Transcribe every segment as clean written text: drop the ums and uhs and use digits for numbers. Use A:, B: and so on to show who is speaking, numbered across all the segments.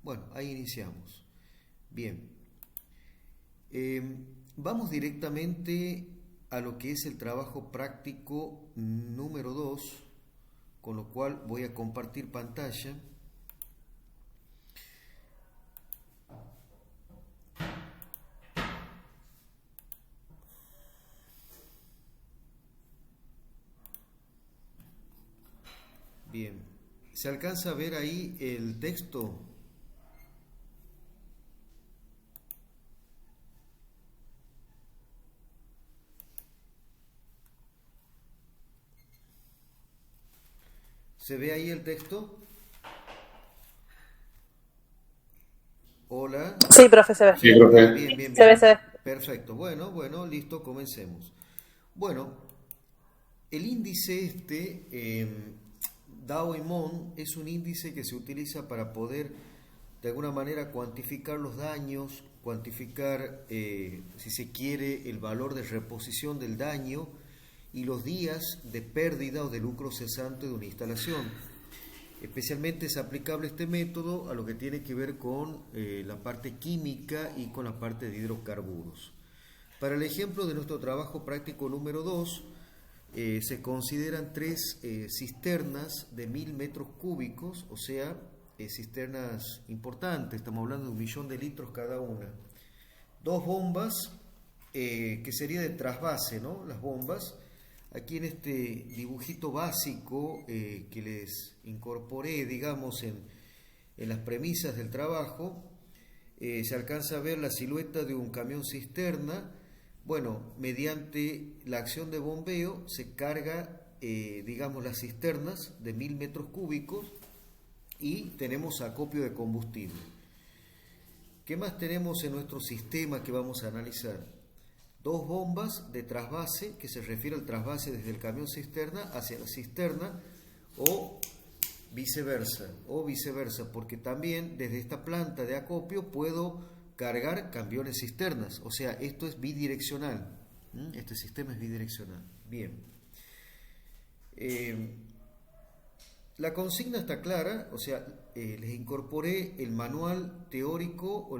A: Bueno, ahí iniciamos. Bien. Vamos directamente a lo que es el trabajo práctico número 2, con lo cual voy a compartir pantalla. Bien, ¿se alcanza a ver ahí el texto? ¿Se ve ahí el texto? Hola.
B: Sí, profe, se ve.
C: Sí, profe.
A: Bien, bien,
B: Se ve,
A: bien.
B: se ve.
A: Perfecto. Bueno, listo, comencemos. Bueno, el índice Dow y Mon, es un índice que se utiliza para poder de alguna manera cuantificar los daños, cuantificar, si se quiere, el valor de reposición del daño y los días de pérdida o de lucro cesante de una instalación. Especialmente es aplicable este método a lo que tiene que ver con la parte química y con la parte de hidrocarburos. Para el ejemplo de nuestro trabajo práctico número 2, se consideran tres cisternas de 1000 metros cúbicos, o sea, cisternas importantes, estamos hablando de 1.000.000 de litros cada una. Dos bombas, que sería de trasvase, ¿no? Las bombas. Aquí en este dibujito básico que les incorporé, digamos, en las premisas del trabajo, se alcanza a ver la silueta de un camión cisterna. Bueno, mediante la acción de bombeo se carga, digamos, las cisternas de 1000 metros cúbicos y tenemos acopio de combustible. ¿Qué más tenemos en nuestro sistema que vamos a analizar? Dos bombas de trasvase, que se refiere al trasvase desde el camión cisterna hacia la cisterna, o viceversa, porque también desde esta planta de acopio puedo cargar camiones cisternas, o sea, esto es bidireccional, este sistema es bidireccional. Bien, la consigna está clara, o sea, les incorporé el manual teórico, o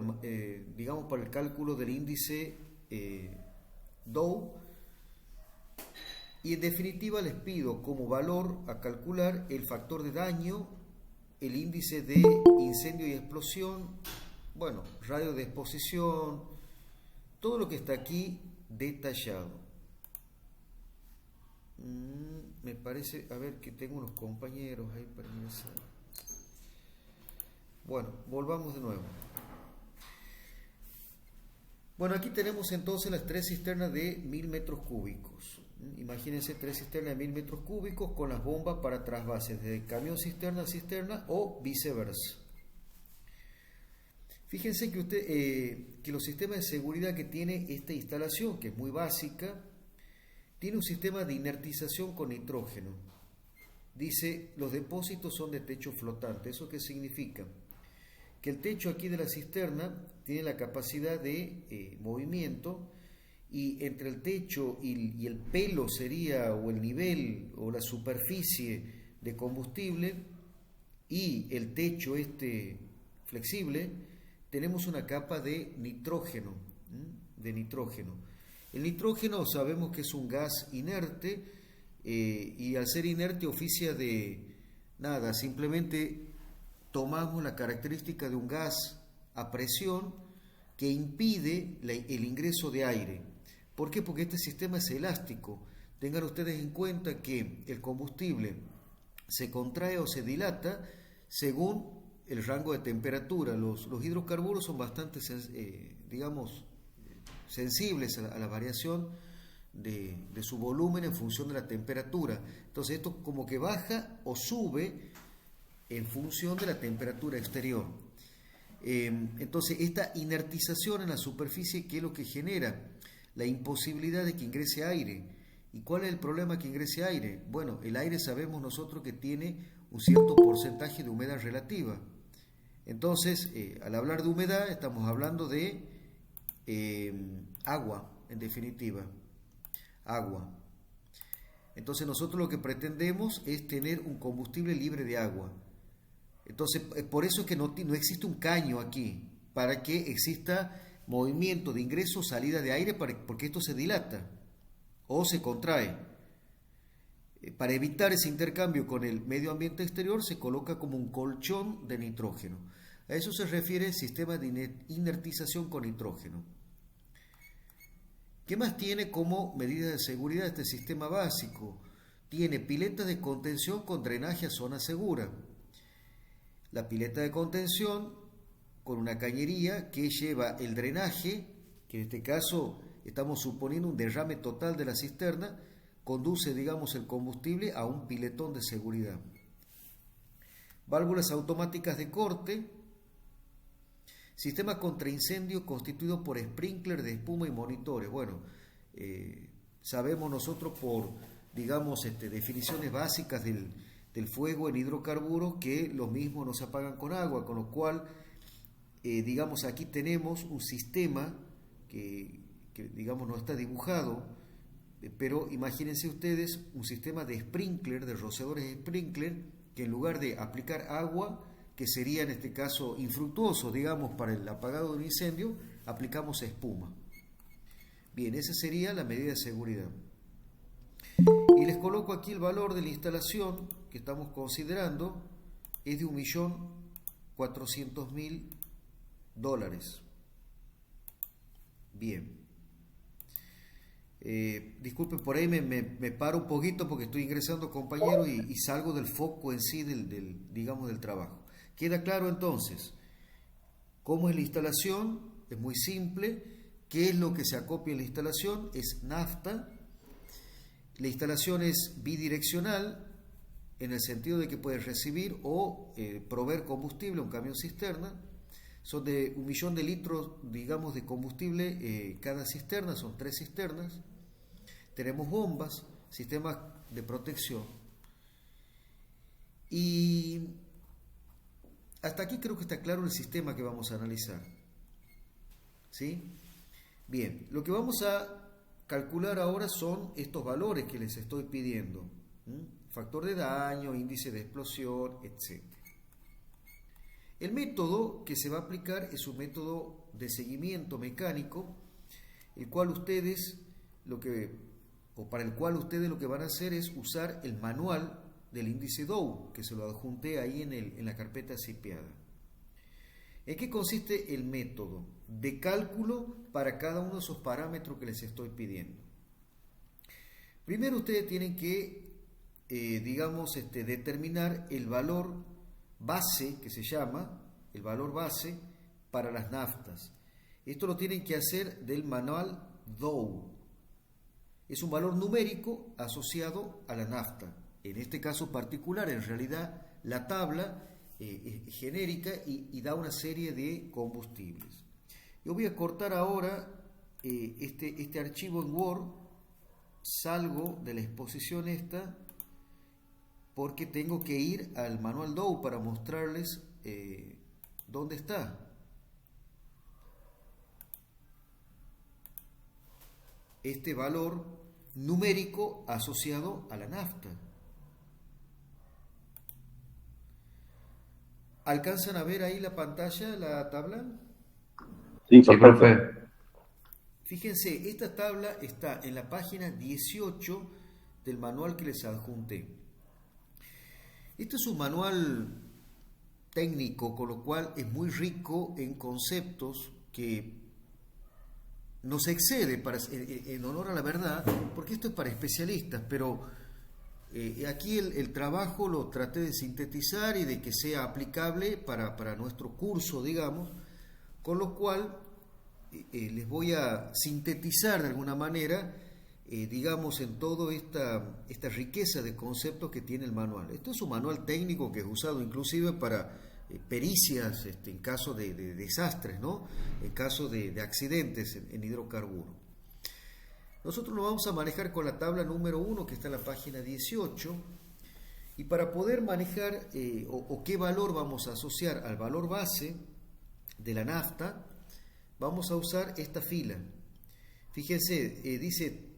A: digamos, para el cálculo del índice Dow, y en definitiva les pido como valor a calcular el factor de daño, el índice de incendio y explosión, bueno, radio de exposición, todo lo que está aquí detallado. Me parece, a ver, que tengo unos compañeros ahí para ingresar. Bueno, volvamos de nuevo. Bueno, aquí tenemos entonces las tres cisternas de 1000 metros cúbicos. Imagínense tres cisternas de 1000 metros cúbicos con las bombas para trasvases de camión cisterna a cisterna o viceversa. Fíjense que los sistemas de seguridad que tiene esta instalación, que es muy básica, tiene un sistema de inertización con nitrógeno. Dice, los depósitos son de techo flotante. ¿Eso qué significa? Que el techo aquí de la cisterna tiene la capacidad de movimiento, y entre el techo y el pelo sería, o el nivel o la superficie de combustible, y el techo flexible, tenemos una capa de nitrógeno, El nitrógeno sabemos que es un gas inerte, y al ser inerte oficia de nada, simplemente tomamos la característica de un gas a presión que impide el ingreso de aire. ¿Por qué? Porque este sistema es elástico. Tengan ustedes en cuenta que el combustible se contrae o se dilata según el rango de temperatura. Los hidrocarburos son bastante, digamos, sensibles a la variación de su volumen en función de la temperatura. Entonces esto como que baja o sube en función de la temperatura exterior. Entonces esta inertización en la superficie, ¿qué es lo que genera? La imposibilidad de que ingrese aire. ¿Y cuál es el problema que ingrese aire? Bueno, el aire sabemos nosotros que tiene un cierto porcentaje de humedad relativa. Entonces, al hablar de humedad, estamos hablando de agua, en definitiva. Agua. Entonces nosotros lo que pretendemos es tener un combustible libre de agua. Entonces, por eso es que no existe un caño aquí, para que exista movimiento de ingreso, salida de aire, porque esto se dilata o se contrae. Para evitar ese intercambio con el medio ambiente exterior, se coloca como un colchón de nitrógeno. A eso se refiere el sistema de inertización con nitrógeno. ¿Qué más tiene como medida de seguridad este sistema básico? Tiene pileta de contención con drenaje a zona segura. La pileta de contención con una cañería que lleva el drenaje, que en este caso estamos suponiendo un derrame total de la cisterna, conduce, digamos, el combustible a un piletón de seguridad. Válvulas automáticas de corte. Sistema contra incendio constituido por sprinkler de espuma y monitores. Bueno, sabemos nosotros por, digamos, definiciones básicas del fuego en hidrocarburos que los mismos no se apagan con agua, con lo cual, digamos, aquí tenemos un sistema que digamos, no está dibujado, pero imagínense ustedes un sistema de sprinkler, de rociadores de sprinkler, que en lugar de aplicar agua, que sería en este caso infructuoso, digamos, para el apagado de un incendio, aplicamos espuma. Bien, esa sería la medida de seguridad. Y les coloco aquí el valor de la instalación que estamos considerando, es de $1.400.000. Bien. Disculpen, por ahí me paro un poquito porque estoy ingresando, compañero, y salgo del foco en sí digamos, del trabajo. ¿Queda claro entonces cómo es la instalación? Es muy simple. ¿Qué es lo que se acopia en la instalación? Es nafta. La instalación es bidireccional en el sentido de que puede recibir o proveer combustible a un camión cisterna. Son de 1 millón de litros, digamos, de combustible cada cisterna, son 3 cisternas. Tenemos bombas, sistemas de protección. Y hasta aquí creo que está claro el sistema que vamos a analizar. ¿Sí? Bien, lo que vamos a calcular ahora son estos valores que les estoy pidiendo. Factor de daño, índice de explosión, etc. El método que se va a aplicar es un método de seguimiento mecánico, el cual ustedes para el cual ustedes lo que van a hacer es usar el manual del índice Dow, que se lo adjunté ahí en la carpeta cipiada. ¿En qué consiste el método de cálculo para cada uno de esos parámetros que les estoy pidiendo? Primero ustedes tienen que, digamos, determinar el valor base, que se llama el valor base para las naftas. Esto lo tienen que hacer del manual Dow. Es un valor numérico asociado a la nafta. En este caso particular, en realidad, la tabla es genérica y da una serie de combustibles. Yo voy a cortar ahora este archivo en Word, salgo de la exposición esta, porque tengo que ir al manual Dow para mostrarles dónde está. Este valor numérico asociado a la nafta. ¿Alcanzan a ver ahí la pantalla, la tabla?
B: Sí, profe.
A: Fíjense, esta tabla está en la página 18 del manual que les adjunté. Este es un manual técnico, con lo cual es muy rico en conceptos que nos excede, en honor a la verdad, porque esto es para especialistas, pero aquí el trabajo lo traté de sintetizar y de que sea aplicable para nuestro curso, digamos, con lo cual les voy a sintetizar de alguna manera, digamos, en toda esta riqueza de conceptos que tiene el manual. Esto es un manual técnico que es usado inclusive para pericias en caso de desastres, ¿no? En caso de accidentes en hidrocarburos. Nosotros lo vamos a manejar con la tabla número 1 que está en la página 18, y para poder manejar o qué valor vamos a asociar al valor base de la nafta, vamos a usar esta fila. Fíjense, dice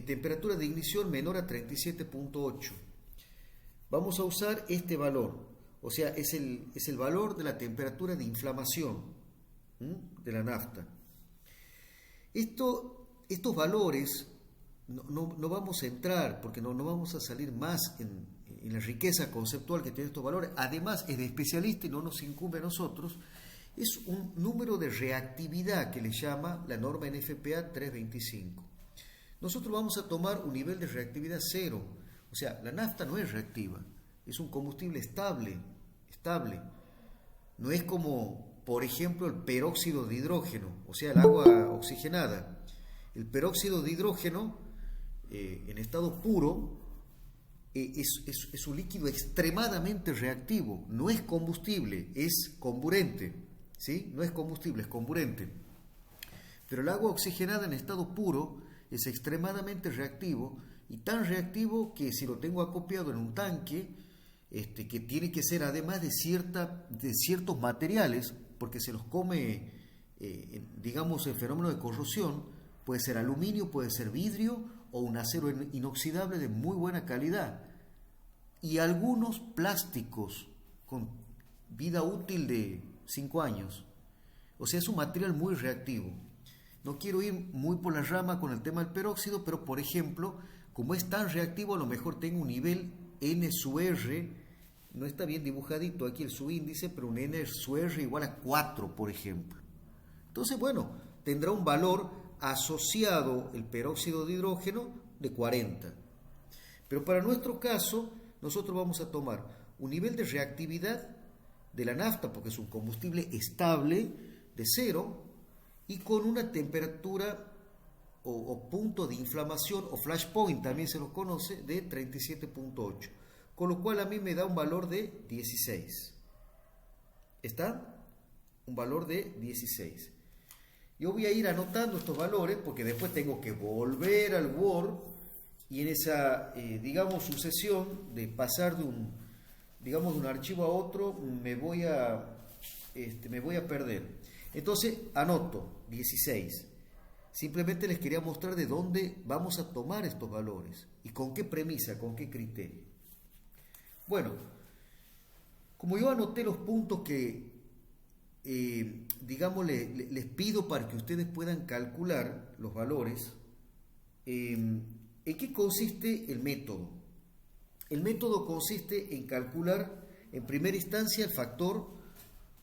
A: temperatura de ignición menor a 37.8. Vamos a usar este valor. O sea, es el valor de la temperatura de inflamación de la nafta. Estos valores no vamos a entrar porque no vamos a salir más en la riqueza conceptual que tienen estos valores. Además, es de especialista y no nos incumbe a nosotros. Es un número de reactividad que le llama la norma NFPA 325. Nosotros vamos a tomar un nivel de reactividad 0. O sea, la nafta no es reactiva, es un combustible estable. No es como, por ejemplo, el peróxido de hidrógeno, o sea, el agua oxigenada. El peróxido de hidrógeno, en estado puro, es un líquido extremadamente reactivo. No es combustible, es comburente. ¿Sí? No es combustible, es comburente. Pero el agua oxigenada en estado puro es extremadamente reactivo, y tan reactivo que si lo tengo acopiado en un tanque, que tiene que ser además de ciertos materiales, porque se los come, digamos, el fenómeno de corrosión, puede ser aluminio, puede ser vidrio o un acero inoxidable de muy buena calidad, y algunos plásticos con vida útil de 5 años. O sea, es un material muy reactivo. No quiero ir muy por la rama con el tema del peróxido, pero por ejemplo, como es tan reactivo, a lo mejor tengo un nivel N sub R, no está bien dibujadito aquí el subíndice, pero un N sub R igual a 4, por ejemplo. Entonces, bueno, tendrá un valor asociado el peróxido de hidrógeno de 40. Pero para nuestro caso, nosotros vamos a tomar un nivel de reactividad de la nafta, porque es un combustible estable, de 0, y con una temperatura o punto de inflamación, o flash point también se lo conoce, de 37.8, con lo cual a mí me da un valor de 16. ¿Está? Un valor de 16. Yo voy a ir anotando estos valores porque después tengo que volver al Word, y en esa, digamos, sucesión de pasar de un archivo a otro, me voy a perder. Entonces, anoto 16. Simplemente les quería mostrar de dónde vamos a tomar estos valores y con qué premisa, con qué criterio. Bueno, como yo anoté los puntos que, digamos, les pido para que ustedes puedan calcular los valores, ¿en qué consiste el método? El método consiste en calcular en primera instancia el factor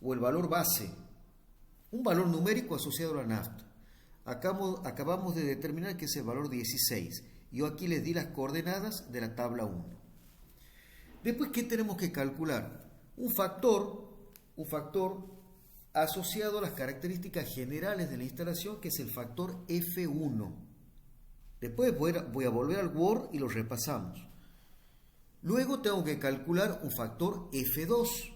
A: o el valor base, un valor numérico asociado a la nafta. Acabamos de determinar que es el valor 16. Yo aquí les di las coordenadas de la tabla 1. Después, ¿qué tenemos que calcular? Un factor asociado a las características generales de la instalación, que es el factor F1. Después voy a volver al Word y lo repasamos. Luego tengo que calcular un factor F2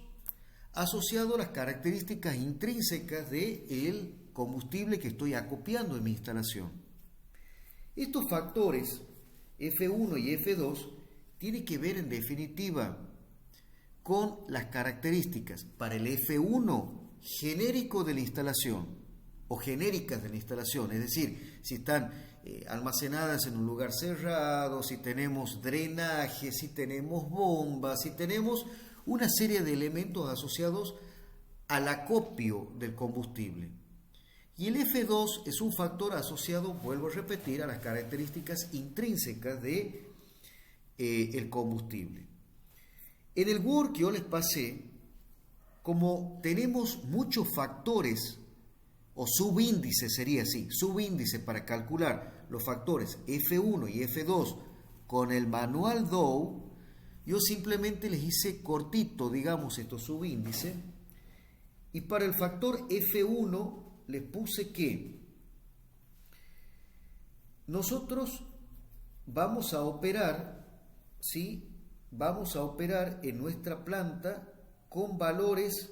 A: asociado a las características intrínsecas del combustible que estoy acopiando en mi instalación. Estos factores F1 y F2 tienen que ver en definitiva con las características para el F1 genérico de la instalación o genéricas de la instalación, es decir, si están almacenadas en un lugar cerrado, si tenemos drenaje, si tenemos bombas, si tenemos una serie de elementos asociados al acopio del combustible. Y el F2 es un factor asociado, vuelvo a repetir, a las características intrínsecas de el combustible. En el Word que yo les pasé, como tenemos muchos factores, o subíndices sería así, subíndices para calcular los factores F1 y F2 con el manual Dow, yo simplemente les hice cortito, digamos, estos subíndices, y para el factor F1 les puse que nosotros vamos a operar, ¿sí? Vamos a operar en nuestra planta con valores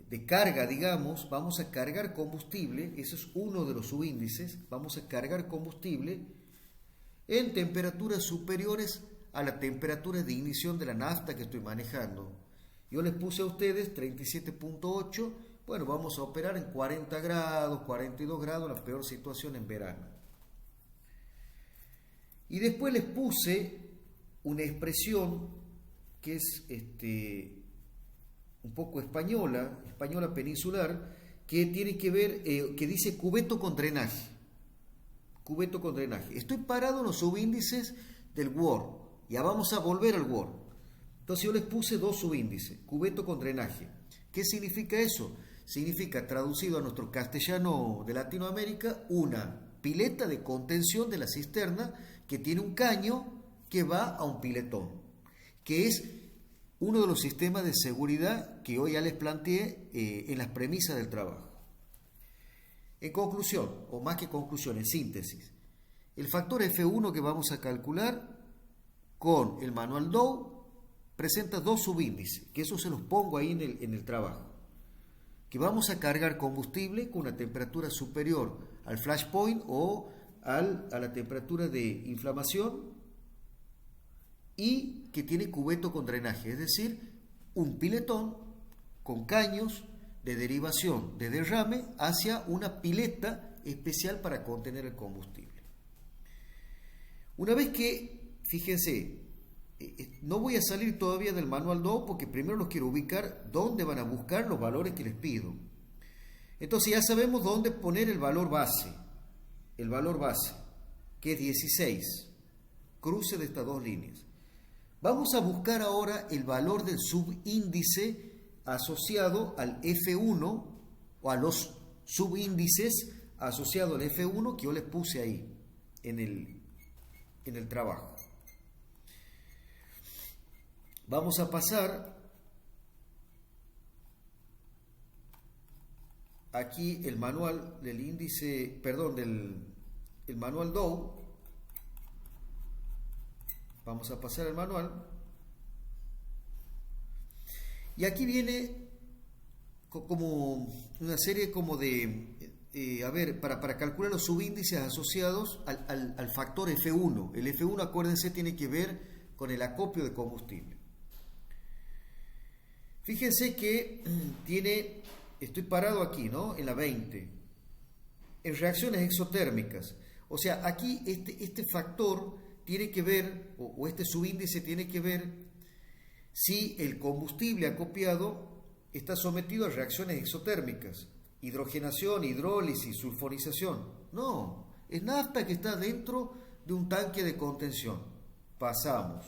A: de carga, digamos, vamos a cargar combustible, ese es uno de los subíndices, vamos a cargar combustible en temperaturas superiores a la temperatura de ignición de la nafta que estoy manejando. Yo les puse a ustedes 37.8, bueno, vamos a operar en 40 grados, 42 grados, la peor situación en verano. Y después les puse una expresión que es poco española peninsular, que tiene que ver, que dice cubeto con drenaje. Cubeto con drenaje. Estoy parado en los subíndices del Word. Ya vamos a volver al Word. Entonces yo les puse 2 subíndices, cubeto con drenaje. ¿Qué significa eso? Significa, traducido a nuestro castellano de Latinoamérica, una pileta de contención de la cisterna que tiene un caño que va a un piletón, que es uno de los sistemas de seguridad que hoy ya les planteé en las premisas del trabajo. En conclusión, o más que conclusión, en síntesis, el factor F1 que vamos a calcular con el manual Dow presenta 2 subíndices, que eso se los pongo ahí en el trabajo, que vamos a cargar combustible con una temperatura superior al flash point o a la temperatura de inflamación, y que tiene cubeto con drenaje, es decir, un piletón con caños de derivación de derrame hacia una pileta especial para contener el combustible. Una vez que, fíjense, no voy a salir todavía del manual Dow porque primero los quiero ubicar dónde van a buscar los valores que les pido. Entonces ya sabemos dónde poner el valor base, que es 16, cruce de estas 2 líneas. Vamos a buscar ahora el valor del subíndice asociado al F1 o a los subíndices asociados al F1 que yo les puse ahí en el trabajo. Vamos a pasar aquí el manual del índice, el manual Dow. Vamos a pasar el manual. Y aquí viene como una serie como de, para calcular los subíndices asociados al factor F1. El F1, acuérdense, tiene que ver con el acopio de combustible. Fíjense que estoy parado aquí, ¿no? En la 20. En reacciones exotérmicas. O sea, aquí este factor tiene que ver, o este subíndice tiene que ver si el combustible acopiado está sometido a reacciones exotérmicas, hidrogenación, hidrólisis, sulfonización. No, es nafta que está dentro de un tanque de contención. Pasamos.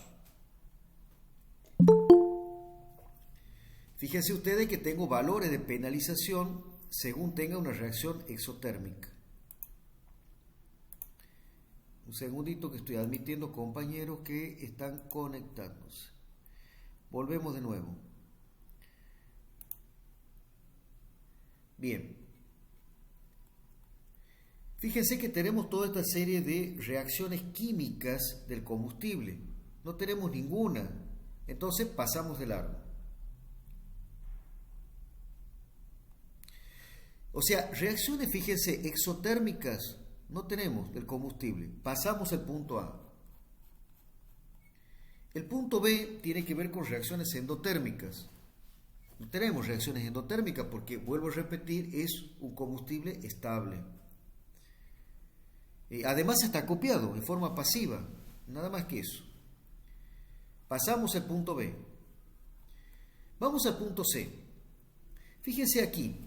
A: Fíjense ustedes que tengo valores de penalización según tenga una reacción exotérmica. Un segundito que estoy admitiendo compañeros que están conectándose. Volvemos de nuevo. Bien. Fíjense que tenemos toda esta serie de reacciones químicas del combustible. No tenemos ninguna. Entonces pasamos de largo. O sea, reacciones, fíjense, exotérmicas no tenemos del combustible. Pasamos el punto A. El punto B tiene que ver con reacciones endotérmicas. No tenemos reacciones endotérmicas porque, vuelvo a repetir, es un combustible estable. Además está acopiado en forma pasiva, nada más que eso. Pasamos el punto B. Vamos al punto C. Fíjense aquí.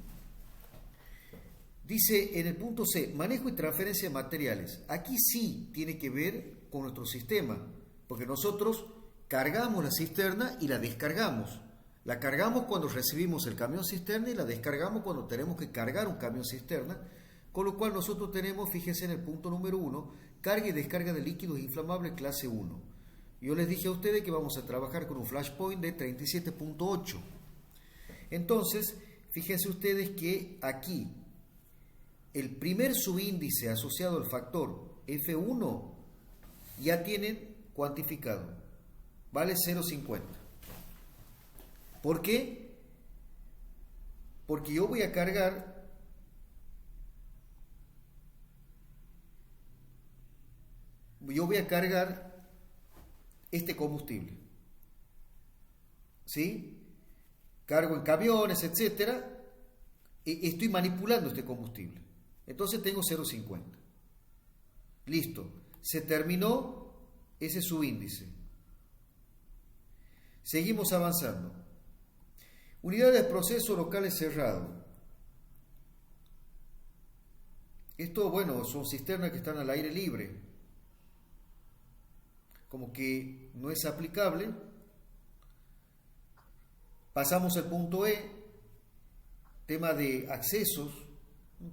A: Dice en el punto C, manejo y transferencia de materiales. Aquí sí tiene que ver con nuestro sistema, porque nosotros cargamos la cisterna y la descargamos. La cargamos cuando recibimos el camión cisterna y la descargamos cuando tenemos que cargar un camión cisterna, con lo cual nosotros tenemos, fíjense en el punto número 1, carga y descarga de líquidos inflamables clase 1. Yo les dije a ustedes que vamos a trabajar con un flash point de 37.8. Entonces, fíjense ustedes que aquí el primer subíndice asociado al factor F1 ya tienen cuantificado. Vale 0,50. ¿Por qué? Porque yo voy a cargar este combustible. ¿Sí? Cargo en camiones, etcétera. Estoy manipulando este combustible. Entonces tengo 0,50. Listo. Se terminó ese subíndice. Seguimos avanzando. Unidades de proceso locales cerrado. Esto, bueno, son cisternas que están al aire libre. Como que no es aplicable. Pasamos al punto E. Tema de accesos.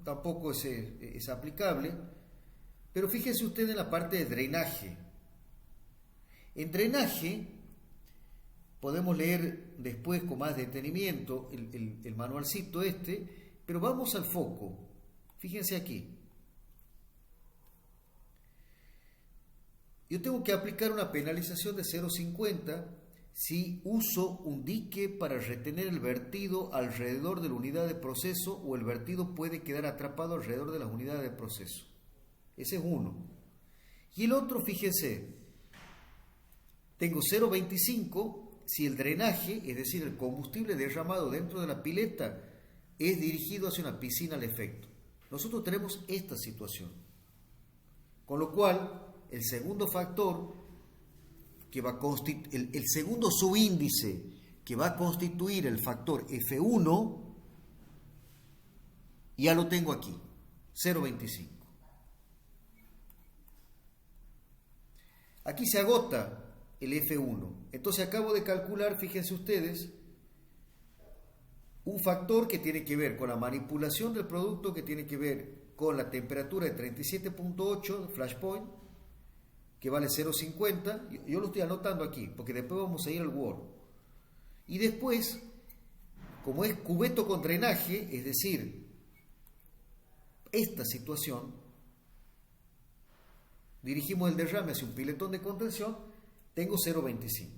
A: Tampoco es aplicable. Pero fíjense usted en la parte de drenaje. En drenaje podemos leer después con más detenimiento el manualcito pero vamos al foco. Fíjense aquí. Yo tengo que aplicar una penalización de 0,50 si uso un dique para retener el vertido alrededor de la unidad de proceso o el vertido puede quedar atrapado alrededor de las unidades de proceso. Ese es uno. Y el otro, fíjense, tengo 0,25 si el drenaje, es decir, el combustible derramado dentro de la pileta, es dirigido hacia una piscina al efecto. Nosotros tenemos esta situación. Con lo cual, el segundo factor, que va a el segundo subíndice que va a constituir el factor F1, ya lo tengo aquí, 0,25. Aquí se agota el F1. Entonces acabo de calcular, fíjense ustedes, un factor que tiene que ver con la manipulación del producto, que tiene que ver con la temperatura de 37.8 flash point, que vale 0,50. Yo lo estoy anotando aquí, porque después vamos a ir al Word. Y después, como es cubeto con drenaje, es decir, esta situación, dirigimos el derrame hacia un piletón de contención, tengo 0,25.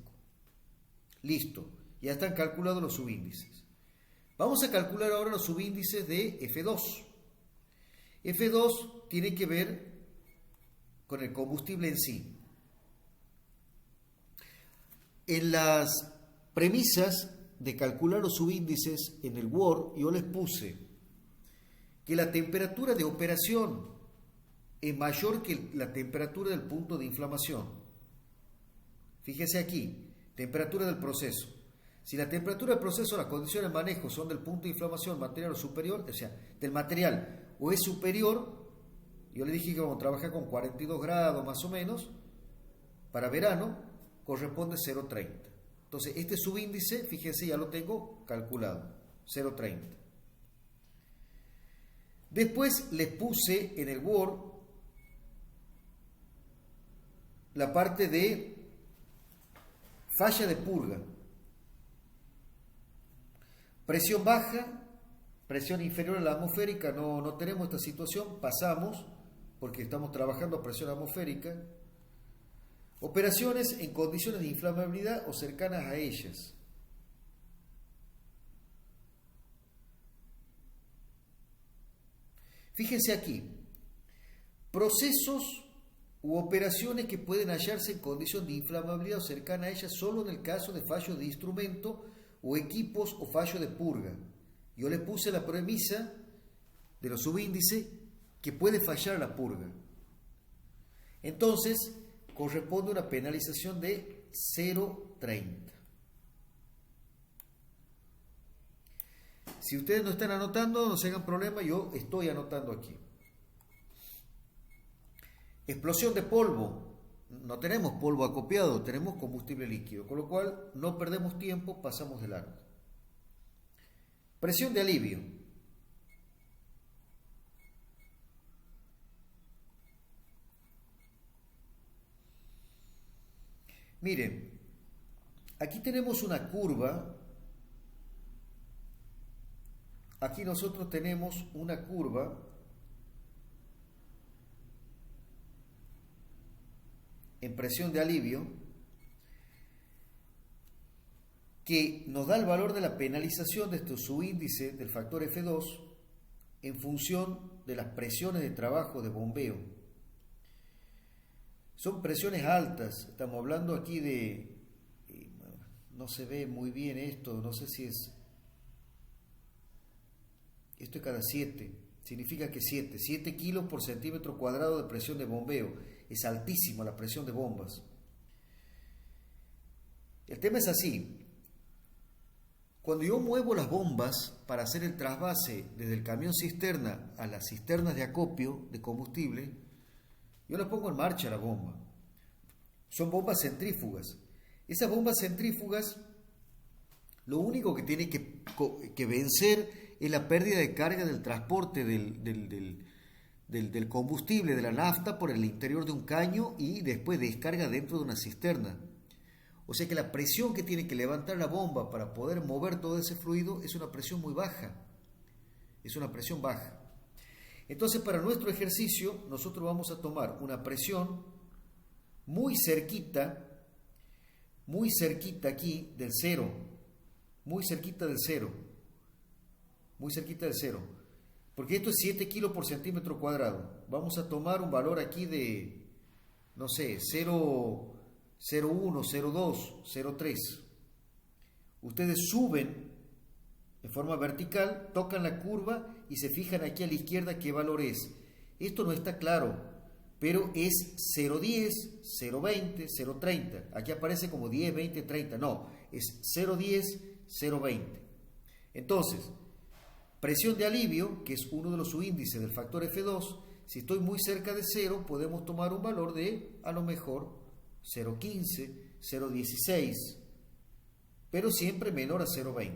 A: Listo, ya están calculados los subíndices. Vamos a calcular ahora los subíndices de F2. F2 tiene que ver con el combustible en sí. En las premisas de calcular los subíndices en el Word, yo les puse que la temperatura de operación es mayor que la temperatura del punto de inflamación. Fíjese aquí, temperatura del proceso. Si la temperatura del proceso, las condiciones de manejo son del punto de inflamación material o superior, o sea, del material o es superior, yo le dije que vamos a trabajar con 42 grados más o menos, para verano corresponde 0,30. Entonces, este subíndice, fíjense, ya lo tengo calculado, 0,30. Después les puse en el Word la parte de falla de purga. Presión baja, presión inferior a la atmosférica, no tenemos esta situación, pasamos porque estamos trabajando a presión atmosférica. Operaciones en condiciones de inflamabilidad o cercanas a ellas. Fíjense aquí, procesos u operaciones que pueden hallarse en condición de inflamabilidad o cercana a ellas solo en el caso de fallo de instrumento o equipos o fallo de purga. Yo le puse la premisa de los subíndices que puede fallar la purga. Entonces, corresponde una penalización de 0,30. Si ustedes no están anotando, no se hagan problema, yo estoy anotando aquí. Explosión de polvo. No tenemos polvo acopiado, tenemos combustible líquido, con lo cual no perdemos tiempo, pasamos de largo. Presión de alivio. Miren, aquí tenemos una curva. Aquí nosotros tenemos una curva en presión de alivio que nos da el valor de la penalización de este subíndice del factor F2 en función de las presiones de trabajo de bombeo. Son presiones altas, estamos hablando aquí de, no se ve muy bien esto, no sé si es, esto es cada 7, significa que 7 kilos por centímetro cuadrado de presión de bombeo, es altísima la presión de bombas. El tema es así, Cuando yo muevo las bombas para hacer el trasvase desde el camión cisterna a las cisternas de acopio de combustible, yo las pongo en marcha la bomba. Son bombas centrífugas. Esas bombas centrífugas, lo único que tiene que vencer es la pérdida de carga del transporte del combustible, de la nafta, por el interior de un caño y después descarga dentro de una cisterna. O sea que la presión que tiene que levantar la bomba para poder mover todo ese fluido es una presión muy baja. Es una presión baja. Entonces, para nuestro ejercicio, nosotros vamos a tomar una presión muy cerquita aquí del cero, muy cerquita del cero, porque esto es 7 kilos por centímetro cuadrado. Vamos a tomar un valor aquí de, no sé, 0,1, 0,2, 0,3. Ustedes suben de forma vertical, tocan la curva y se fijan aquí a la izquierda qué valor es. Esto no está claro, pero es 0,10, 0,20, 0,30. Aquí aparece como 10, 20, 30. No, es 0,10, 0,20. Entonces, presión de alivio, que es uno de los subíndices del factor F2, si estoy muy cerca de 0, podemos tomar un valor de, a lo mejor, 0,15, 0,16, pero siempre menor a 0,20.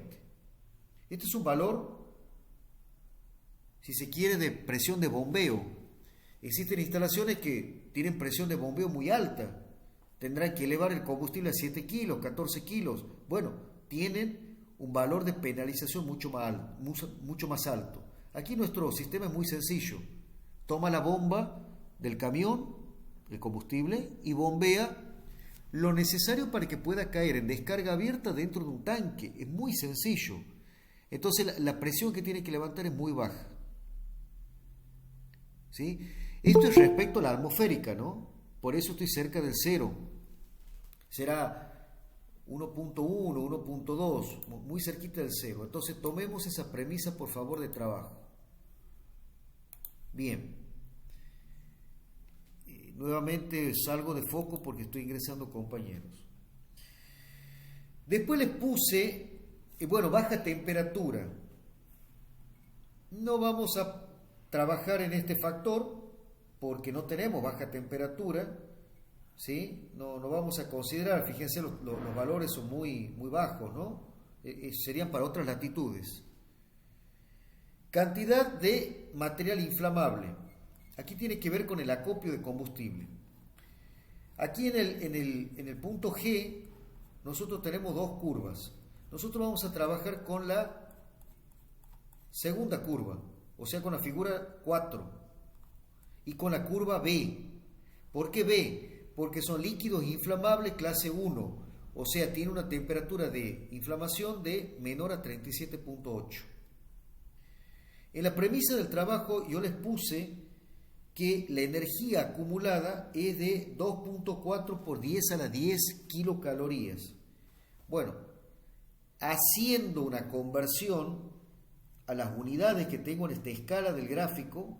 A: Este es un valor, si se quiere, de presión de bombeo. Existen instalaciones que tienen presión de bombeo muy alta. Tendrán que elevar el combustible a 7 kilos, 14 kilos. Bueno, tienen un valor de penalización mucho más alto. Aquí nuestro sistema es muy sencillo. Toma la bomba del camión, el combustible, y bombea lo necesario para que pueda caer en descarga abierta dentro de un tanque. Es muy sencillo. Entonces la presión que tiene que levantar es muy baja. ¿Sí? Esto es respecto a la atmosférica, ¿no? Por eso estoy cerca del cero. Será 1.1, 1.2, muy cerquita del cero. Entonces tomemos esa premisa, por favor, de trabajo. Bien. Nuevamente salgo de foco porque estoy ingresando compañeros. Después les puse, baja temperatura. No vamos a trabajar en este factor porque no tenemos baja temperatura, ¿sí? No vamos a considerar, fíjense, los valores son muy bajos, ¿no? Serían para otras latitudes. Cantidad de material inflamable. Aquí tiene que ver con el acopio de combustible. Aquí en el punto G nosotros tenemos dos curvas. Nosotros vamos a trabajar con la segunda curva, o sea, con la figura 4 y con la curva B. ¿Por qué B? Porque son líquidos inflamables clase 1, o sea, tiene una temperatura de inflamación de menor a 37.8. En la premisa del trabajo yo les puse que la energía acumulada es de 2.4 por 10 a la 10 kilocalorías. Bueno, haciendo una conversión a las unidades que tengo en esta escala del gráfico,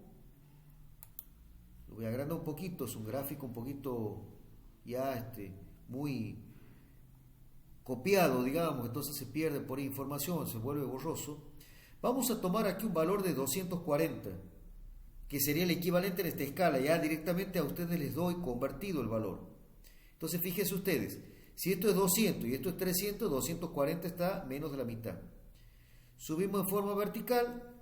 A: lo voy a agrandar un poquito, es un gráfico un poquito ya muy copiado, digamos, entonces se pierde por ahí información, se vuelve borroso. Vamos a tomar aquí un valor de 240, que sería el equivalente en esta escala. Ya directamente a ustedes les doy convertido el valor. Entonces fíjense ustedes, si esto es 200 y esto es 300, 240 está menos de la mitad. Subimos en forma vertical,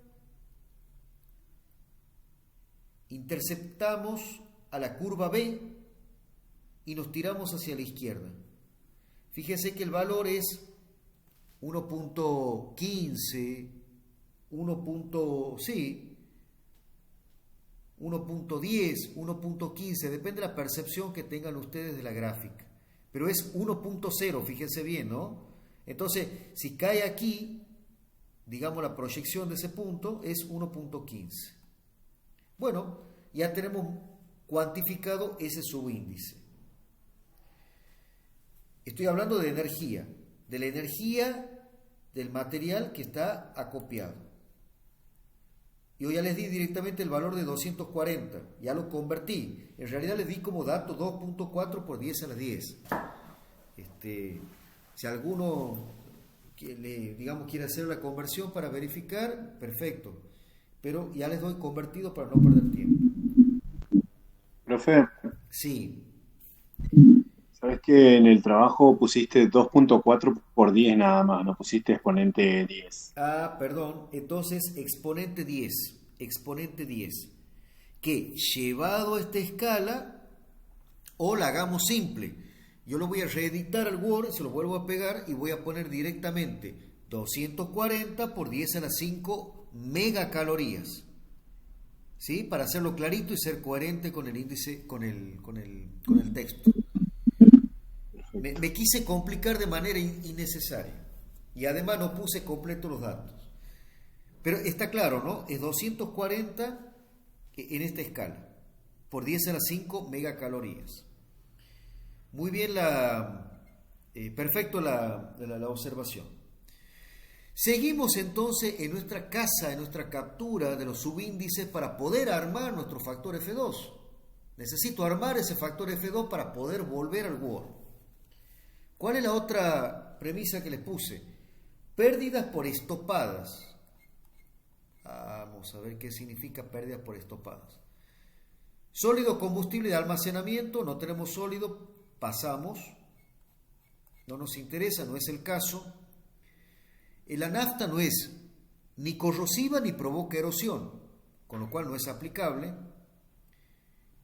A: interceptamos a la curva B y nos tiramos hacia la izquierda. Fíjense que el valor es 1.15, 1.10, 1.15, depende de la percepción que tengan ustedes de la gráfica. Pero es 1.0, fíjense bien, ¿no? Entonces, si cae aquí, digamos la proyección de ese punto es 1.15. Bueno, ya tenemos cuantificado ese subíndice. Estoy hablando de energía, de la energía del material que está acopiado. Yo ya les di directamente el valor de 240, ya lo convertí. En realidad les di como dato 2.4 por 10 a la 10. Si alguno digamos, quiere hacer la conversión para verificar, perfecto. Pero ya les doy convertido para no perder tiempo.
B: Profe,
A: Sí.
B: sabes que en el trabajo pusiste 2.4 por 10 nada más, no pusiste exponente 10.
A: Ah, perdón. Entonces, exponente 10. Exponente 10. Que llevado a esta escala, o la hagamos simple. Yo lo voy a reeditar al Word, se lo vuelvo a pegar y voy a poner directamente 240 por 10 a la 5 megacalorías. ¿Sí? Para hacerlo clarito y ser coherente con el índice, con el texto. Me quise complicar de manera innecesaria. Y además no puse completo los datos. Pero está claro, ¿no? Es 240 en esta escala, por 10 a la 5 megacalorías. Muy bien, perfecto la observación. Seguimos entonces en nuestra casa, en nuestra captura de los subíndices para poder armar nuestro factor F2. Necesito armar ese factor F2 para poder volver al Word. ¿Cuál es la otra premisa que les puse? Pérdidas por estopadas. Vamos a ver qué significa pérdidas por estopadas. Sólido combustible de almacenamiento, no tenemos sólido, pasamos. No nos interesa, no es el caso. La nafta no es ni corrosiva ni provoca erosión, con lo cual no es aplicable.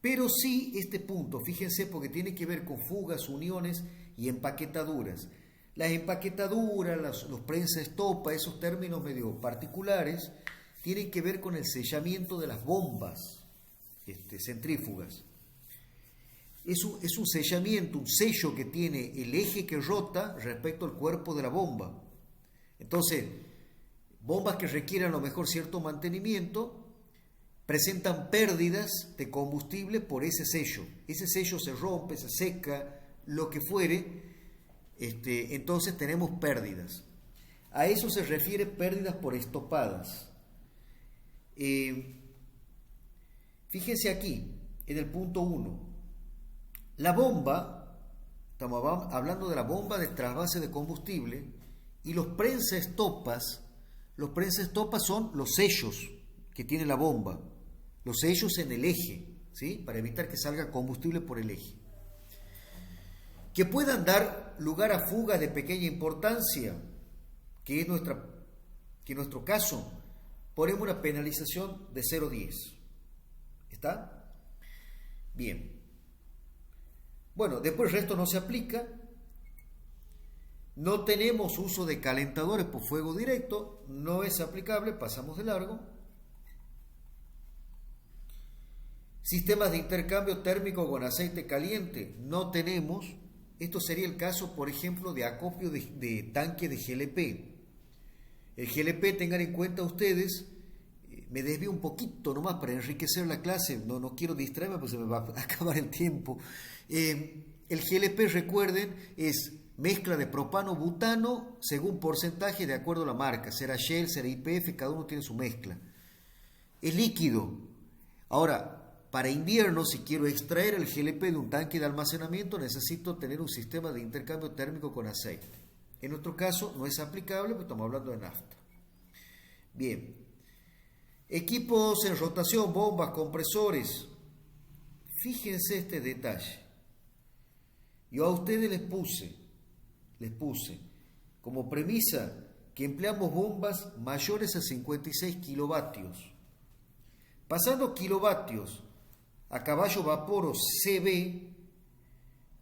A: Pero sí este punto, fíjense, porque tiene que ver con fugas, uniones y empaquetaduras. Las empaquetaduras, los prensa estopa, esos términos medio particulares, tienen que ver con el sellamiento de las bombas centrífugas. Es un sellamiento, un sello que tiene el eje que rota respecto al cuerpo de la bomba. Entonces, bombas que requieren a lo mejor cierto mantenimiento presentan pérdidas de combustible por ese sello. Ese sello se rompe, se seca, lo que fuere, entonces tenemos pérdidas. A eso se refiere pérdidas por estopadas. Fíjense aquí, en el punto 1. La bomba, estamos hablando de la bomba de trasvase de combustible, y los prensa estopas son los sellos que tiene la bomba, los sellos en el eje, ¿sí? Para evitar que salga combustible por el eje. Que puedan dar lugar a fugas de pequeña importancia, que es nuestro caso, ponemos una penalización de 0,10. ¿Está? Bien. Bueno, después el resto no se aplica. No tenemos uso de calentadores por fuego directo, no es aplicable, pasamos de largo. Sistemas de intercambio térmico con aceite caliente, no tenemos. Esto sería el caso, por ejemplo, de acopio de tanque de GLP. El GLP, tengan en cuenta ustedes, me desvío un poquito nomás para enriquecer la clase, no quiero distraerme porque se me va a acabar el tiempo. El GLP, recuerden, es mezcla de propano-butano según porcentaje de acuerdo a la marca. Será Shell, será YPF, cada uno tiene su mezcla. Es líquido. Ahora, para invierno, si quiero extraer el GLP de un tanque de almacenamiento, necesito tener un sistema de intercambio térmico con aceite. En nuestro caso no es aplicable porque estamos hablando de nafta. Bien. Equipos en rotación, bombas, compresores. Fíjense este detalle. Yo a ustedes les puse como premisa que empleamos bombas mayores a 56 kilovatios. Pasando kilovatios a caballo vapor o CB,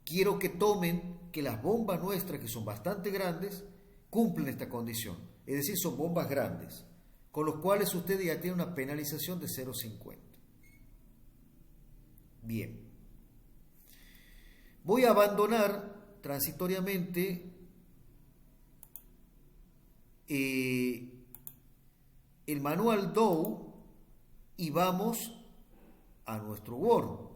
A: quiero que tomen que las bombas nuestras, que son bastante grandes, cumplen esta condición. Es decir, son bombas grandes, con los cuales ustedes ya tienen una penalización de 0,50. Bien. Voy a abandonar transitoriamente el manual Dow y vamos a nuestro Word.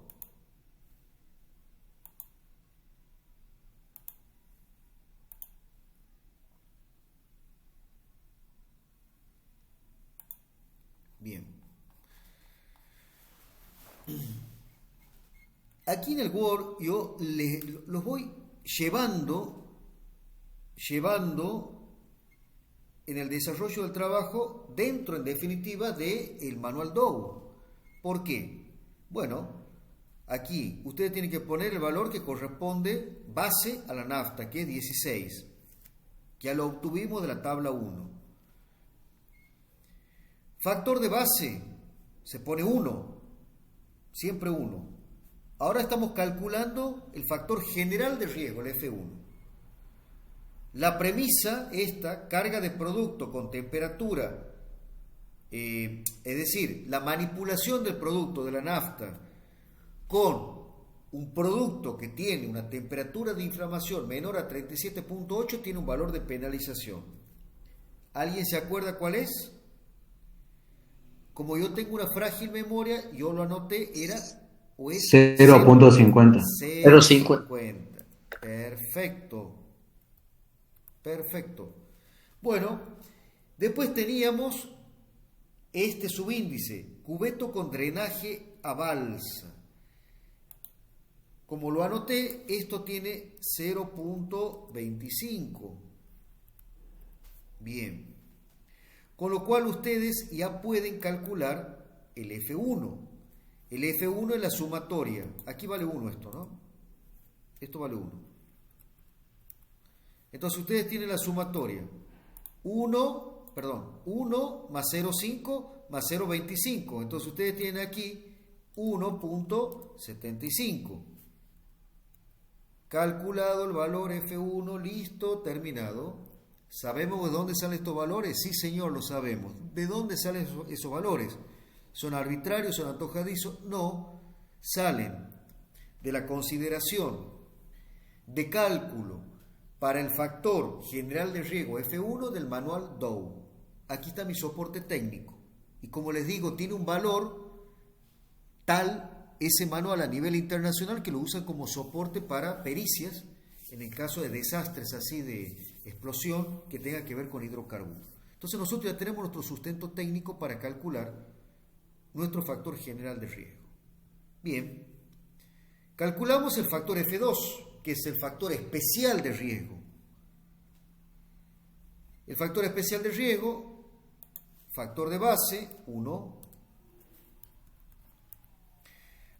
A: Bien. Aquí en el Word yo los voy llevando en el desarrollo del trabajo dentro, en definitiva, del manual Dow. ¿Por qué? Bueno, aquí ustedes tienen que poner el valor que corresponde base a la nafta, que es 16. Ya lo obtuvimos de la tabla 1. Factor de base, se pone 1, siempre 1. Ahora estamos calculando el factor general de riesgo, el F1. La premisa, esta, carga de producto con temperatura, es decir, la manipulación del producto de la nafta con un producto que tiene una temperatura de inflamación menor a 37.8 tiene un valor de penalización. ¿Alguien se acuerda cuál es? Como yo tengo una frágil memoria, yo lo anoté, era o es
C: 0.50.
A: 0.50. Perfecto. Perfecto. Bueno, después teníamos este subíndice, cubeto con drenaje a balsa. Como lo anoté, esto tiene 0.25. Bien. Con lo cual ustedes ya pueden calcular el F1. El F1 es la sumatoria. Aquí vale 1 esto, ¿no? Esto vale 1. Entonces ustedes tienen la sumatoria. 1 más 0.5 más 0.25. Entonces ustedes tienen aquí 1.75. Calculado el valor F1, listo, terminado. ¿Sabemos de dónde salen estos valores? Sí, señor, lo sabemos. ¿De dónde salen esos valores? ¿Son arbitrarios? ¿Son antojadizos? No, salen de la consideración de cálculo para el factor general de riesgo F1 del manual Dow. Aquí está mi soporte técnico. Y como les digo, tiene un valor tal ese manual a nivel internacional que lo usan como soporte para pericias en el caso de desastres así de explosión que tenga que ver con hidrocarburos. Entonces nosotros ya tenemos nuestro sustento técnico para calcular nuestro factor general de riesgo. Bien, calculamos el factor F2, que es el factor especial de riesgo. El factor especial de riesgo, factor de base, 1.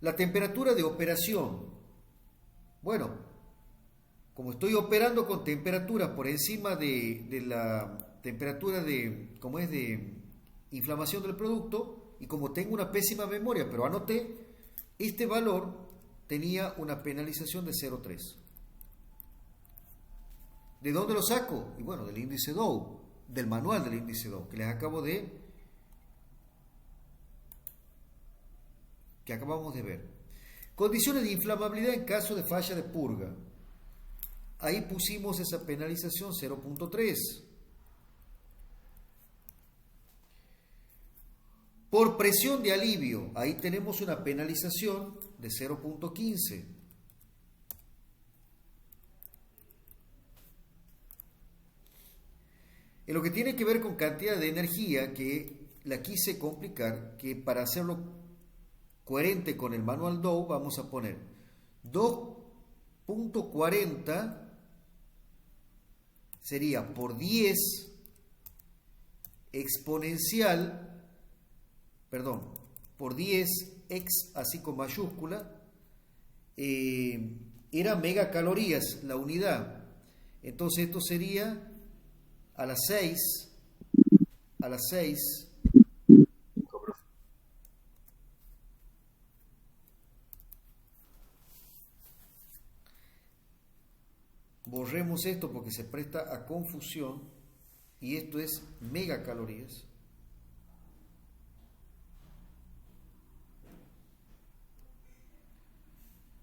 A: La temperatura de operación. Bueno, como estoy operando con temperaturas por encima de la temperatura de inflamación del producto, y como tengo una pésima memoria, pero anoté, este valor tenía una penalización de 0.3. ¿De dónde lo saco? Y bueno, del índice Dow, del manual del índice Dow, que acabamos de ver. Condiciones de inflamabilidad en caso de falla de purga. Ahí pusimos esa penalización 0.3. Por presión de alivio, ahí tenemos una penalización de 0.15. En lo que tiene que ver con cantidad de energía, que la quise complicar, que para hacerlo coherente con el manual Dow vamos a poner 2.40 sería por 10 exponencial, por 10 x así con mayúscula, era megacalorías la unidad. Entonces esto sería a las 6 borremos esto porque se presta a confusión, y esto es megacalorías.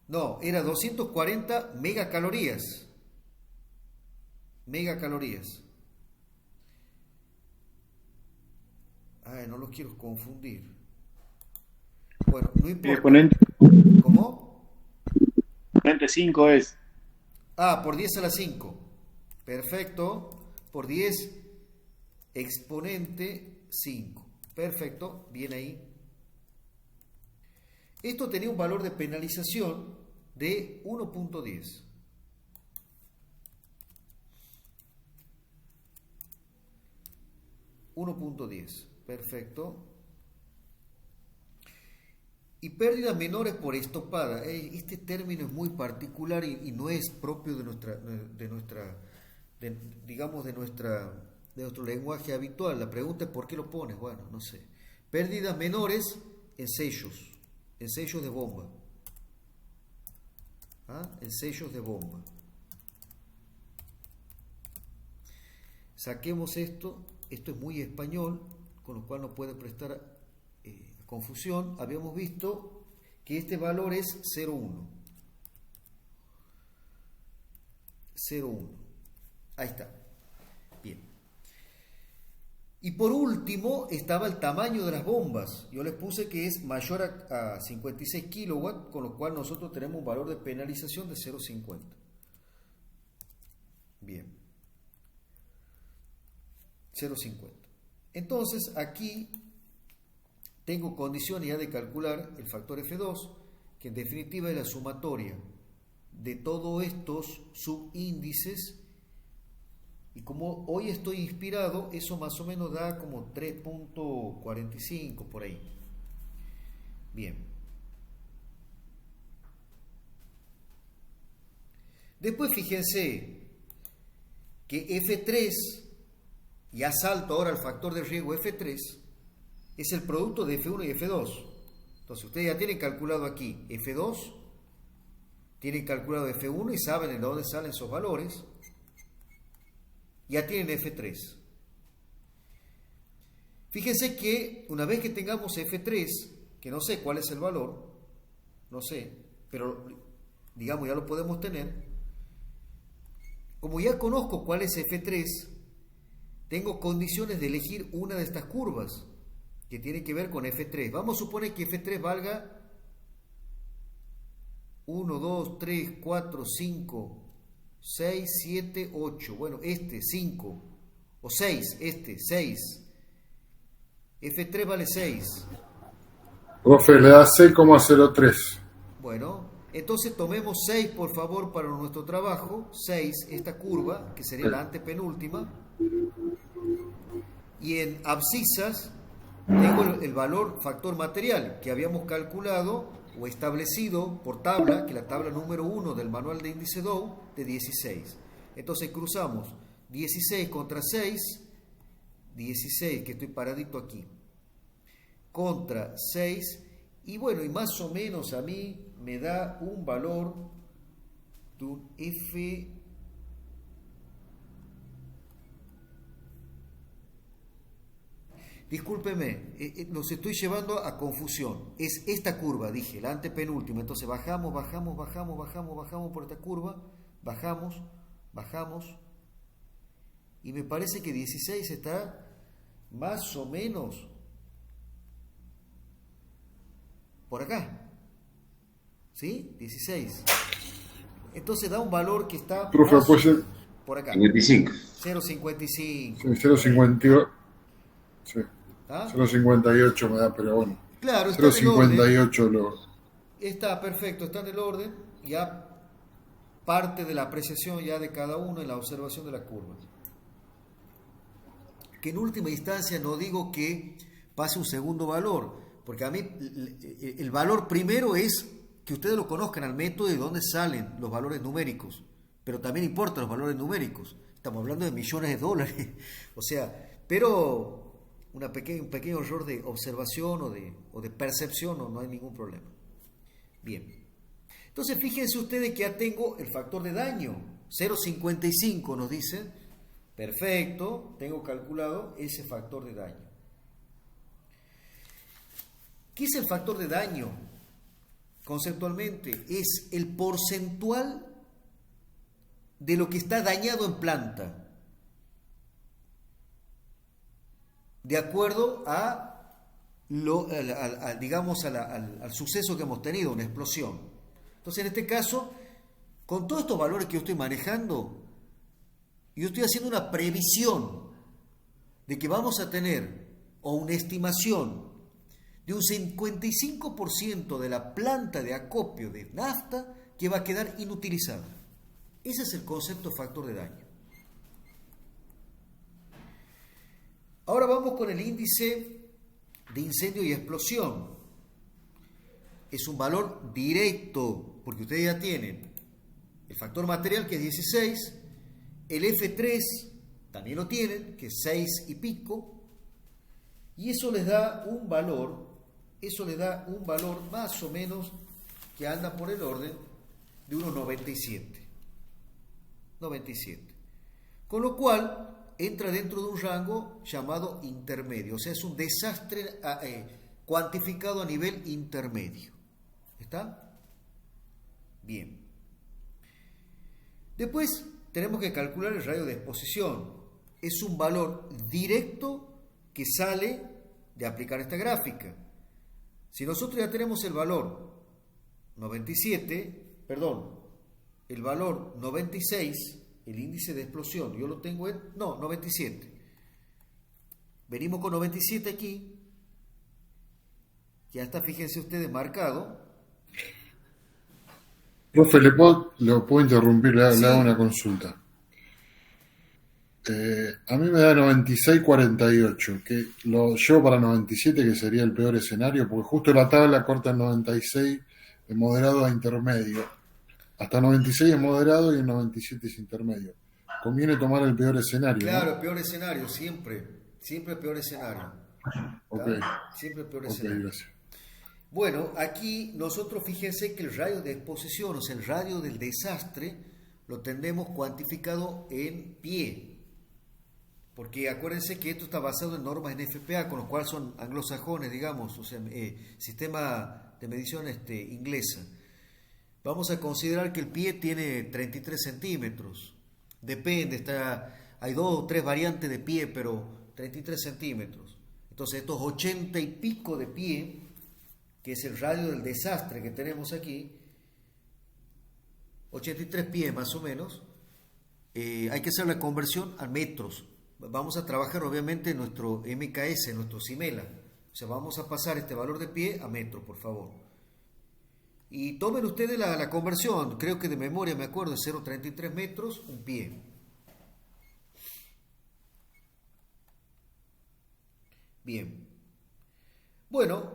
A: No, era 240 megacalorías. Megacalorías. Ay, no los quiero confundir. Bueno, no importa.
B: Exponente.
A: ¿Cómo?
B: Exponente 5 es.
A: Por 10 a la 5. Perfecto. Por 10 exponente 5. Perfecto. Bien ahí. Esto tenía un valor de penalización de 1.10. 1.10. Perfecto. Y pérdidas menores por estopada. Este término es muy particular y no es propio de nuestro lenguaje habitual. La pregunta es ¿por qué lo pones? Bueno, no sé. Pérdidas menores en sellos de bomba. En sellos de bomba. Saquemos esto es muy español, con lo cual no puede prestar confusión. Habíamos visto que este valor es 0,1. 0,1. Ahí está. Bien. Y por último estaba el tamaño de las bombas. Yo les puse que es mayor a 56 kilowatts, con lo cual nosotros tenemos un valor de penalización de 0,50. Bien. 0,50. Entonces aquí tengo condiciones ya de calcular el factor F2, que en definitiva es la sumatoria de todos estos subíndices. Y como hoy estoy inspirado, eso más o menos da como 3.45 por ahí. Bien. Después fíjense que F3, ya salto ahora al factor de riesgo F3, es el producto de F1 y F2. Entonces ustedes ya tienen calculado aquí F2, tienen calculado F1 y saben de dónde salen esos valores. Ya tienen F3. Fíjense que una vez que tengamos F3, que no sé cuál es el valor, no sé, pero digamos ya lo podemos tener. Como ya conozco cuál es F3, tengo condiciones de elegir una de estas curvas que tiene que ver con F3. Vamos a suponer que F3 valga 1, 2, 3, 4, 5, 6, 7, 8. Bueno, 5 o 6, 6. F3 vale 6.
C: Profe, le da 6,03.
A: Bueno, entonces tomemos 6 por favor para nuestro trabajo. 6, esta curva, que sería la antepenúltima. Y en abscisas tengo el valor factor material que habíamos calculado o establecido por tabla, que la tabla número 1 del manual de índice Dow, de 16. Entonces cruzamos 16 contra 6, 16, que estoy paradito aquí, contra 6, y bueno, y más o menos a mí me da un valor de un F. Discúlpeme, los estoy llevando a confusión. Es esta curva, dije, la antepenúltima. Entonces bajamos por esta curva, bajamos, y me parece que 16 está más o menos por acá. ¿Sí? 16. Entonces da un valor que está
C: Profe, puede ser
A: por acá.
D: 55.
A: 0,55.
C: Sí, 0,58. Sí. 0,58 me da, pero bueno.
A: Claro, está en el orden.
C: 0,58
A: Está perfecto, está en el orden. Ya parte de la apreciación ya de cada uno en la observación de la curva. Que en última instancia no digo que pase un segundo valor, porque a mí el valor primero es que ustedes lo conozcan al método de dónde salen los valores numéricos, pero también importan los valores numéricos. Estamos hablando de millones de dólares, o sea, pero un pequeño error de observación o de percepción no hay ningún problema. Bien. Entonces fíjense ustedes que ya tengo el factor de daño. 0,55 nos dice. Perfecto. Tengo calculado ese factor de daño. ¿Qué es el factor de daño? Conceptualmente es el porcentual de lo que está dañado en planta, de acuerdo al suceso que hemos tenido, una explosión. Entonces, en este caso, con todos estos valores que yo estoy manejando, yo estoy haciendo una previsión de que vamos a tener, o una estimación, de un 55% de la planta de acopio de nafta que va a quedar inutilizada. Ese es el concepto de factor de daño. Ahora vamos con el índice de incendio y explosión. Es un valor directo, porque ustedes ya tienen el factor material, que es 16, el F3 también lo tienen, que es 6 y pico, y eso les da un valor más o menos que anda por el orden de unos 97. Con lo cual entra dentro de un rango llamado intermedio, o sea, es un desastre cuantificado a nivel intermedio. ¿Está? Bien. Después tenemos que calcular el radio de exposición. Es un valor directo que sale de aplicar esta gráfica. Si nosotros ya tenemos el valor 96, el índice de explosión, yo lo tengo en 97. Venimos con 97 aquí. Ya está, fíjense ustedes, marcado.
C: Profe, ¿lo puedo interrumpir? Le
A: Sí.
C: hago una consulta. A mí me da 96-48, que lo llevo para 97, que sería el peor escenario, porque justo la tabla corta en 96 de moderado a intermedio. Hasta 96 es moderado y en 97 es intermedio. Conviene tomar el peor escenario.
A: Claro,
C: ¿no?
A: el peor escenario, siempre el peor escenario.
C: Ok.
A: Siempre el peor
C: Ok,
A: escenario.
C: gracias.
A: Bueno, aquí nosotros fíjense que el radio de exposición, o sea, el radio del desastre, lo tenemos cuantificado en pie. Porque acuérdense que esto está basado en normas en FPA, con lo cual son anglosajones, digamos, o sea, sistema de medición inglesa. Vamos a considerar que el pie tiene 33 centímetros. Depende, hay 2 o 3 variantes de pie, pero 33 centímetros. Entonces estos 80 y pico de pie, que es el radio del desastre que tenemos aquí, 83 pies más o menos, hay que hacer la conversión a metros. Vamos a trabajar obviamente nuestro MKS, nuestro Simela. O sea, vamos a pasar este valor de pie a metro, por favor. Y tomen ustedes la conversión, creo que de memoria me acuerdo, de 0,33 metros, un pie. Bien. Bueno,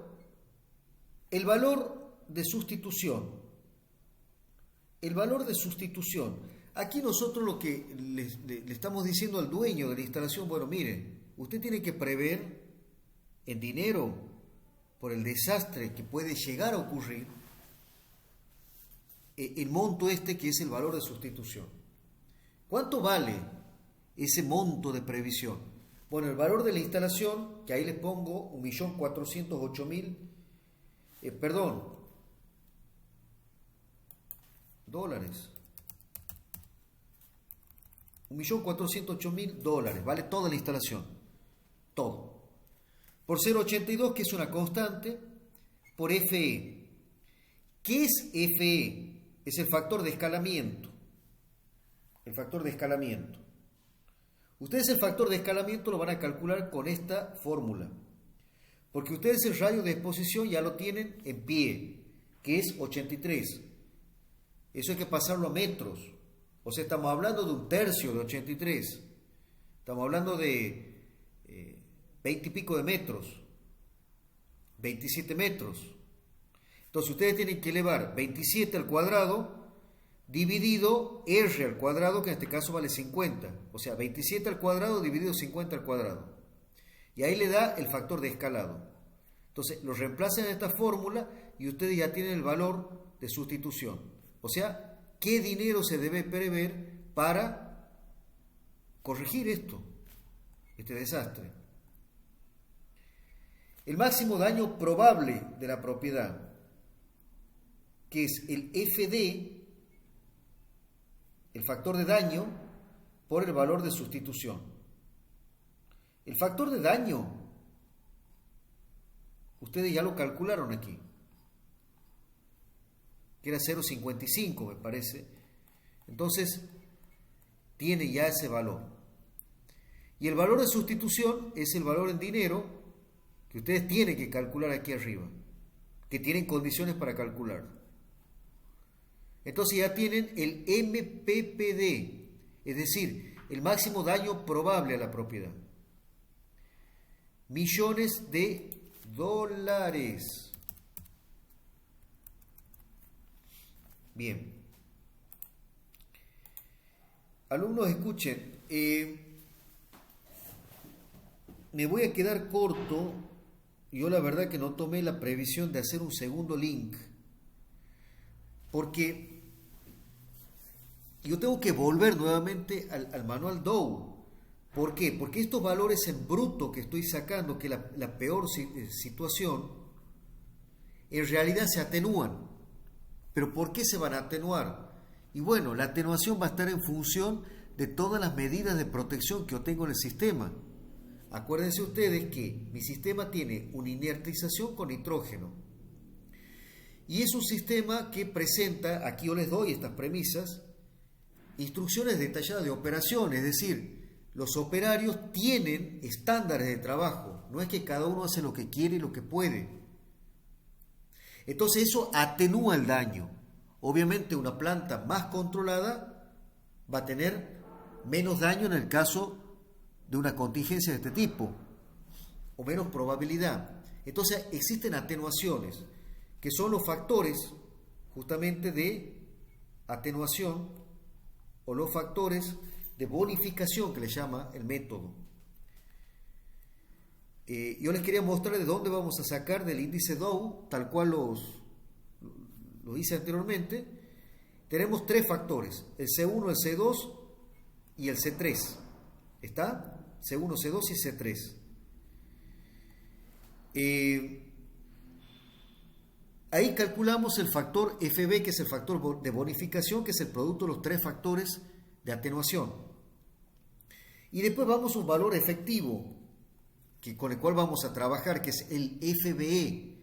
A: el valor de sustitución. El valor de sustitución. Aquí nosotros lo que le estamos diciendo al dueño de la instalación, bueno, mire, usted tiene que prever en dinero por el desastre que puede llegar a ocurrir el monto que es el valor de sustitución. ¿Cuánto vale ese monto de previsión? Bueno, el valor de la instalación, que ahí les pongo 1.408.000, dólares. $1.408.000, vale toda la instalación, todo. Por 0,82, que es una constante, por FE. ¿Qué es FE? Es el factor de escalamiento. El factor de escalamiento. Ustedes el factor de escalamiento lo van a calcular con esta fórmula. Porque ustedes el radio de exposición ya lo tienen en pie, que es 83. Eso hay que pasarlo a metros. O sea, estamos hablando de un tercio de 83. Estamos hablando de 20 y pico de metros. 27 metros. Entonces ustedes tienen que elevar 27 al cuadrado dividido R al cuadrado, que en este caso vale 50. O sea, 27 al cuadrado dividido 50 al cuadrado. Y ahí le da el factor de escalado. Entonces lo reemplazan en esta fórmula y ustedes ya tienen el valor de sustitución. O sea, ¿qué dinero se debe prever para corregir este desastre? El máximo daño probable de la propiedad, que es el FD, el factor de daño, por el valor de sustitución. El factor de daño, ustedes ya lo calcularon aquí, que era 0,55 me parece. Entonces tiene ya ese valor. Y el valor de sustitución es el valor en dinero que ustedes tienen que calcular aquí arriba, que tienen condiciones para calcular. Entonces ya tienen el MPPD, es decir, el máximo daño probable a la propiedad. millones de dólares. Bien. Alumnos, escuchen. Me voy a quedar corto. Yo la verdad que no tomé la previsión de hacer un segundo link. Porque yo tengo que volver nuevamente al manual Dow. ¿Por qué? Porque estos valores en bruto que estoy sacando, que es la peor situación, en realidad se atenúan. ¿Pero por qué se van a atenuar? Y bueno, la atenuación va a estar en función de todas las medidas de protección que yo tengo en el sistema. Acuérdense ustedes que mi sistema tiene una inertización con nitrógeno. Y es un sistema que presenta, aquí yo les doy estas premisas, instrucciones detalladas de operación, es decir, los operarios tienen estándares de trabajo, no es que cada uno hace lo que quiere y lo que puede. Entonces eso atenúa el daño. Obviamente una planta más controlada va a tener menos daño en el caso de una contingencia de este tipo, o menos probabilidad. Entonces existen atenuaciones, que son los factores justamente de atenuación o los factores de bonificación que le llama el método. Yo les quería mostrar de dónde vamos a sacar del índice Dow, tal cual lo hice anteriormente. Tenemos tres factores, el C1, el C2 y el C3. ¿Está? C1, C2 y C3. Ahí calculamos el factor FB, que es el factor de bonificación, que es el producto de los tres factores de atenuación. Y después vamos a un valor efectivo, con el cual vamos a trabajar, que es el FBE,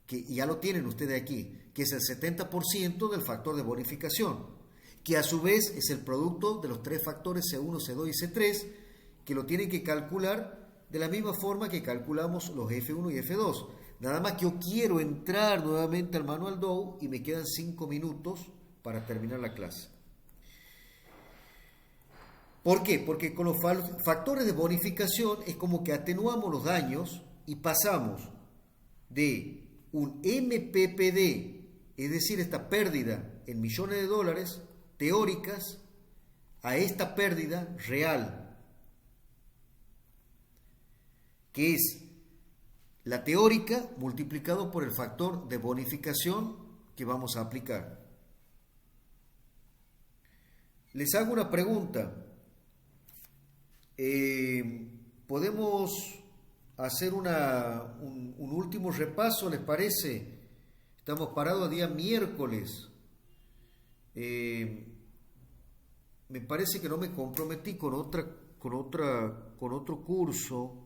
A: que ya lo tienen ustedes aquí, que es el 70% del factor de bonificación, que a su vez es el producto de los tres factores C1, C2 y C3, que lo tienen que calcular de la misma forma que calculamos los F1 y F2. Nada más que yo quiero entrar nuevamente al manual Dow y me quedan 5 minutos para terminar la clase. ¿Por qué? Porque con los factores de bonificación es como que atenuamos los daños y pasamos de un MPPD, es decir, esta pérdida en millones de dólares teóricas, a esta pérdida real, que es la teórica multiplicado por el factor de bonificación que vamos a aplicar. Les hago una pregunta. ¿Podemos hacer un último repaso, les parece? Estamos parados a día miércoles. Me parece que no me comprometí con otro curso.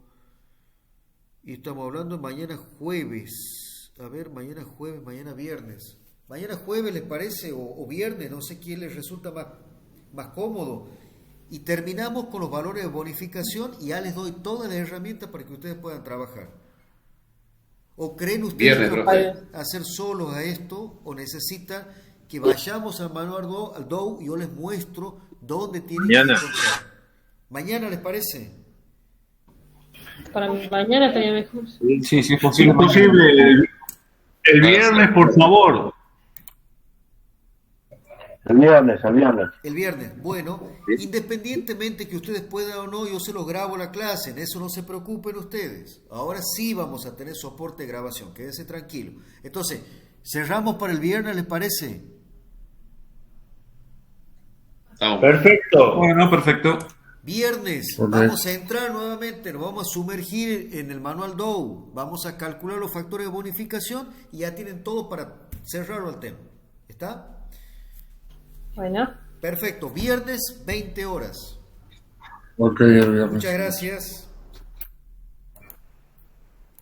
A: Y estamos hablando de mañana jueves. A ver, mañana jueves, mañana viernes. Mañana jueves, ¿les parece? O viernes, no sé quién les resulta más cómodo. Y terminamos con los valores de bonificación y ya les doy todas las herramientas para que ustedes puedan trabajar. ¿O creen ustedes que pueden hacer solos a esto? ¿O necesitan que vayamos al manual al Dow y yo les muestro dónde tienen que encontrar? ¿Mañana les parece?
D: Para mañana estaría mejor.
E: Sí, es posible. El viernes, por favor.
B: El viernes.
A: El viernes. Bueno, independientemente que ustedes puedan o no, yo se los grabo la clase. En eso no se preocupen ustedes. Ahora sí vamos a tener soporte de grabación. Quédense tranquilos. Entonces, cerramos para el viernes, ¿les parece?
E: Perfecto. Bueno, perfecto.
A: Viernes, vamos a entrar nuevamente, nos vamos a sumergir en el manual Dow, vamos a calcular los factores de bonificación y ya tienen todo para cerrarlo al tema. ¿Está?
D: Bueno.
A: Perfecto, viernes 20 horas.
C: Ok, el viernes.
A: Muchas gracias.